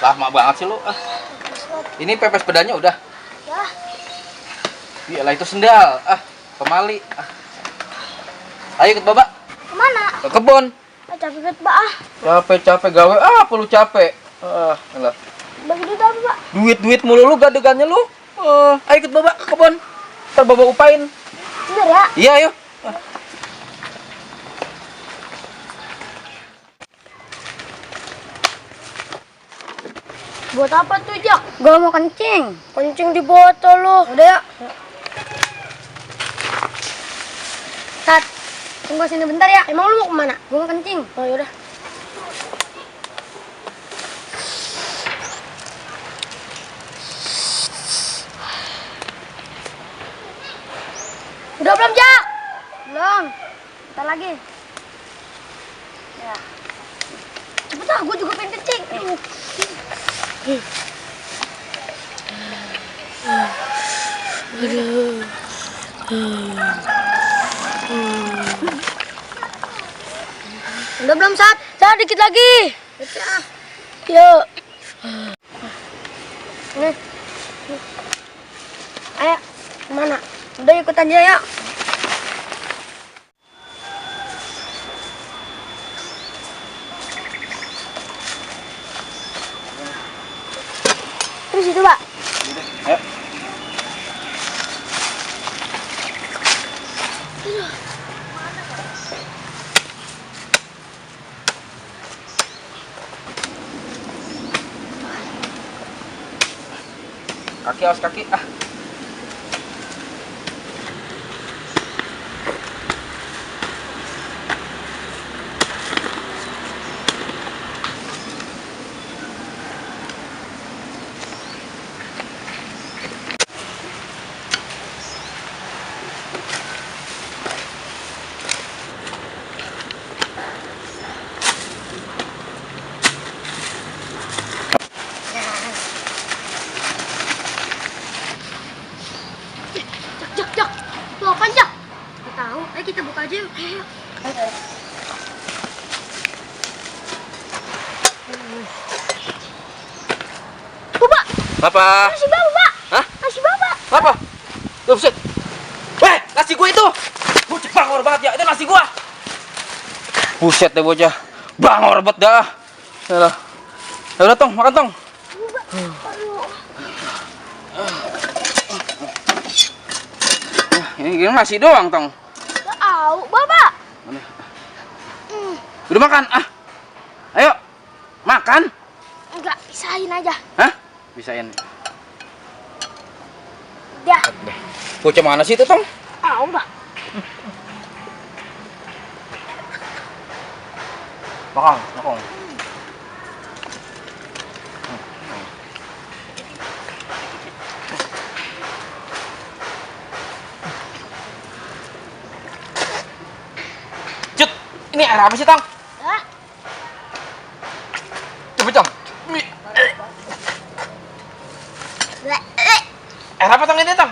Lama banget sih lu. Ini pepes pedanya udah. Ya. Iyalah itu sendal. Pemali. Ayo ikut Babak. Kemana? Ke kebun. Capek banget, Pak. Capek gawe. Perlu capek. Alah. Bagi duit apa, Pak? Duit mulu lu gadegannya lu. Ayo ikut Babak ke kebun. Ntar Babak upain. Bener ya? Iya, ayo. Buat apa tuh, Jak? Gua mau kencing. Kencing di botol lo. Udah ya. Tat, tunggu sini bentar ya. Emang lu mau kemana? Gua mau kencing. Oh yaudah. Udah belum, Jak? Belum. Bentar lagi. Ya. Cepet ah, gua juga pengen kencing. Udah belum, Sat? Sat, dikit lagi. Yuk. Nih. Ayo, kemana? Udah ikut aja ya. Terus itu, Pak. Ayo. Kaki, awas kaki. Jak. Lu apaan, Jak? Gak tahu. Ayo kita buka aja yuk. Ayo. Bapak, Apa? nasi bapak, Pak. Hah? Nasi bapak. Apa? Tuh, buset. Weh, nasi gua itu. Bocah bangor banget ya. Itu nasi gua. Buset deh bocah. Bangor banget dah. Yalah. Ya udah, Tong, makan, Tong. Ini nasi doang, Tong. Gak tahu, Bapak. Udah makan. Ayo. Makan. Enggak, pisahin aja. Hah? Bisain. Dah. Bocah mana sih itu, Tong? Tahu, Pak. Makan. Cut, ini air apa sih, Tang? Hah? Coba, Tang. Air apa, Tang, ini, Tang?